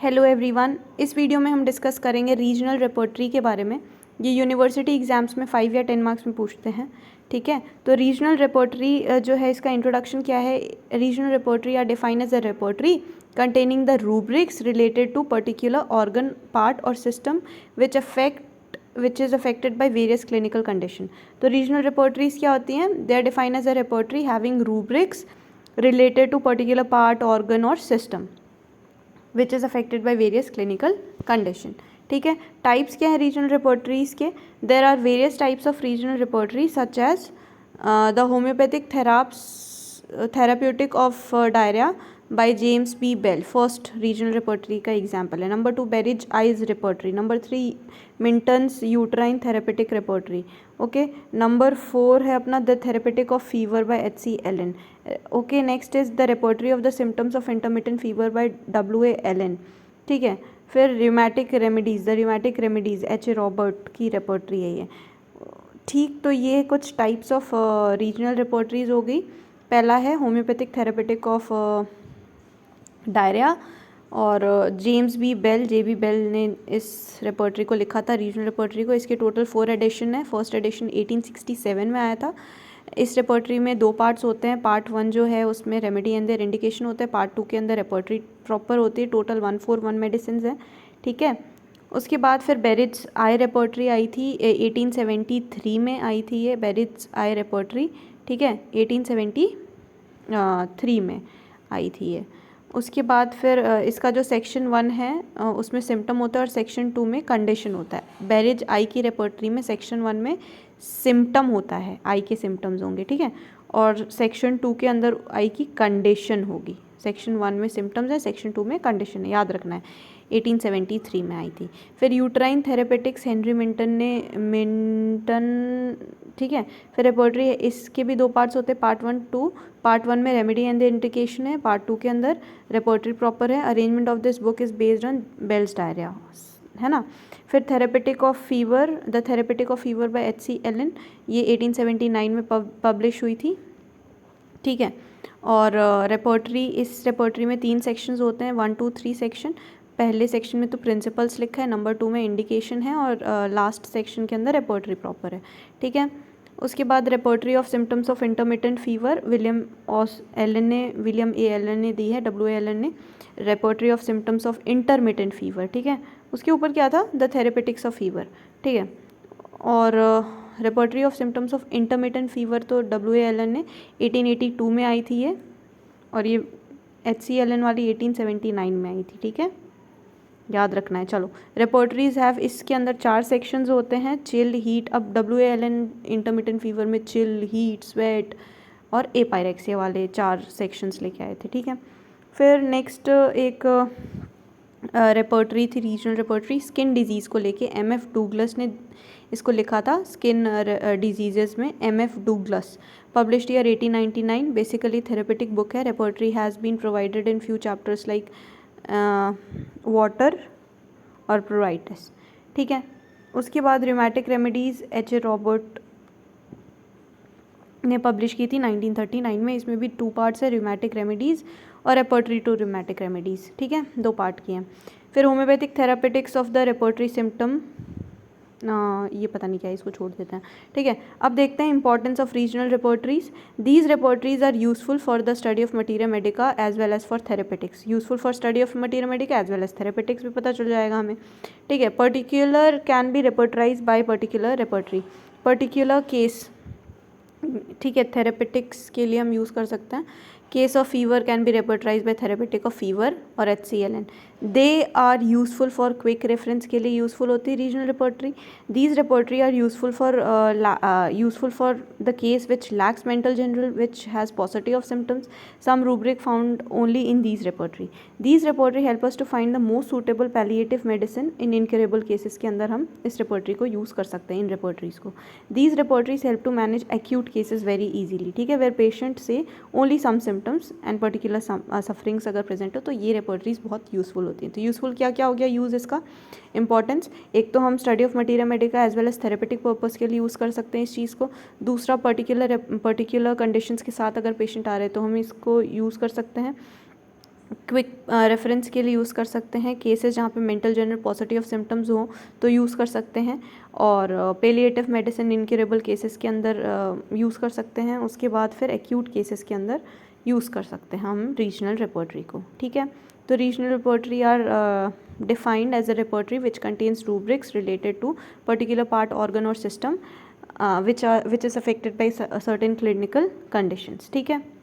Hello everyone, इस video में हम डिस्कस करेंगे रीजनल रेपर्टरी के बारे में। ये यूनिवर्सिटी एग्जाम्स में 5 या 10 मार्क्स में पूछते हैं। ठीक है, तो रीजनल रेपर्टरी जो है इसका इंट्रोडक्शन क्या है। Regional repertory are defined as a repertory containing the rubrics related to particular organ, part or system which is affected by various clinical condition. तो रीजनल रेपर्टरीज क्या होती हैं? They are defined as a repertory having rubrics related to particular part, organ or system which is affected by various clinical condition. ठीक है, types क्या है regional repertories के? There are various types of regional repertory such as the homeopathic therapeutic of diarrhoea by James B Bell, first regional repertory का example है। Number 2 Berridge eyes repertory. Number 3 Minton's uterine therapeutic repertory. Okay, number 4 है अपना the therapeutic of fever by H.C. Allen. Okay, next is the repertory of the symptoms of intermittent fever by W.A. Allen. ठीक है, फिर rheumatic remedies, the rheumatic remedies H.A. Robert की repertory है ये। ठीक, तो ये कुछ टाइप्स ऑफ रीजनल रिपोर्टरीज हो गई। पहला है होम्योपैथिक थेरापेटिक ऑफ डायरिया, और James B Bell, JB Bell ने इस रिपोर्टरी को लिखा था, रीजनल रिपोर्टरी को। इसके टोटल 4 एडिशन है। फर्स्ट एडिशन 1867 में आया था। इस रिपोर्टरी में 2 पार्ट्स होते हैं। पार्ट 1 जो है उसमें रेमेडी एंड देयर इंडिकेशन होता है। पार्ट 2 के अंदर रिपोर्टरी प्रॉपर होती है। टोटल 141 मेडिसिन है। ठीक है, उसके बाद फिर बेरिज आई रिपोर्टरी आई थी, 1873 में आई थी ये बेरिज आई रिपोर्टरी। ठीक है, 1873 में आई थी ये। उसके बाद फिर इसका जो सेक्शन 1 है उसमें सिम्टम होता है और सेक्शन 2 में कंडीशन होता है। बेरिज आई की रिपोर्टरी में सेक्शन 1 में सिम्टम होता है, आई के सिम्टम्स होंगे। ठीक है, और सेक्शन 2 के अंदर आई की कंडीशन होगी। सेक्शन 1 में सिम्टम्स है, सेक्शन 2 में कंडीशन है, याद रखना है। 1873 में आई थी। फिर यूट्राइन थेरेपेटिक्स हेनरी मिंटन। ठीक है, फिर रिपोर्टरी है, इसके भी 2 पार्ट्स होते हैं, पार्ट 1 2। पार्ट 1 में रेमेडी एंड द इंडिकेशन है, पार्ट 2 के अंदर रिपोर्टरी प्रॉपर है। Arrangement of this book is based on Bell's diarrhoea, है ना। फिर therapeutic of fever, the therapeutic of fever by H.C. Allen, ये 1879 में पब्लिश हुई थी। ठीक है, और रिपोर्टरी, इस रिपोर्टरी में 3 सेक्शंस होते हैं, 1 2 3 सेक्शन। पहले सेक्शन में तो प्रिंसिपल्स लिखा है, नंबर 2 में इंडिकेशन है, और लास्ट सेक्शन के अंदर रिपोर्टरी प्रॉपर है। ठीक है, उसके बाद repertory of symptoms of intermittent fever William A Allen ने दी है, W.A. एलन ने। Repertory of symptoms of intermittent fever. ठीक है, उसके ऊपर क्या था? The therapeutics of fever. ठीक है, और repertory of symptoms of intermittent fever तो W.A. एलन ने 1882 में आई थी ये, और ये H.C. एलन वाली 1879 में आई थी। ठीक है, याद रखना है। चलो, रिपोर्टरीज हैव, इसके अंदर 4 सेक्शंस होते हैं। चिल, हीट, अब W.A. एलन इंटरमिटेंट फीवर में चिल, हीट, स्वेट और एपायरेक्सिया वाले 4 सेक्शंस लेके आए थे। ठीक है, फिर नेक्स्ट एक रिपोर्टरी थी, रीजनल रिपोर्टरी स्किन डिजीज़ को लेके। M.F. डूगलस ने इसको लिखा था, स्किन डिजीजेस में। M.F. Douglas, published year 1899, basically therapeutic book है। Repertory has been provided in few chapters like water और प्रोराइटिस। ठीक है, उसके बाद रिमेटिक रेमेडीज़ H.A. रॉबर्ट ने पब्लिश की थी 1939 में। इसमें भी 2 पार्ट्स है, रिमेटिक रेमेडीज़ और रिपोर्टरी टू रिमेटिक रेमेडीज़। ठीक है, 2 पार्ट की हैं। फिर homeopathic therapeutics of the repertory symptom, ये पता नहीं क्या है, इसको छोड़ देते हैं। ठीक है, अब देखते हैं importance of regional repertories. These repertories are useful for the study of materia medica as well as for therapeutics. Useful for study of materia medica as well as therapeutics भी पता चल जाएगा हमें। ठीक है, particular can be repertorized by particular repertory, particular case. ठीक है, therapeutics के लिए हम यूज़ कर सकते हैं। Case of fever can be repertorized by therapeutic of fever और H.C. Allen. They are useful for quick reference के लिए यूजफुल होती है regional repertory. These repertory are useful for the case which lacks mental general which has positive of symptoms, some rubric found only in these repertory. These repertory help us to find the most suitable palliative medicine in incurable cases के अंदर हम इस repertory को use कर सकते हैं, इन repertories को। These repertories help to manage acute cases very easily. ठीक है, वेयर पेशेंट से only some symptoms and particular sufferings अगर प्रेजेंट हो तो ये रिपोर्टरीज बहुत यूजफुल होती हैं। तो यूजफुल क्या क्या हो गया यूज़ इसका, इंपॉर्टेंस। एक तो हम study of materia medica as well as therapeutic purpose के लिए यूज़ कर सकते हैं इस चीज़ को। दूसरा, पर्टिकुलर कंडीशंस के साथ अगर पेशेंट आ रहे हैं तो हम इसको यूज़ कर सकते हैं। क्विक रेफरेंस के लिए यूज़ कर सकते हैं। केसेस जहाँ पे mental general positive of symptoms हो तो यूज़ कर सकते हैं। और पेलिएटिव मेडिसिन इनक्यूरेबल केसेस के अंदर यूज़ कर सकते हैं। उसके बाद फिर एक्यूट केसेस के अंदर यूज़ कर सकते हैं हम रीजनल रेपर्टरी को। ठीक है, तो regional repertory are defined as a repertory which contains rubrics related to particular part, organ or system which is affected by certain clinical conditions. ठीक है।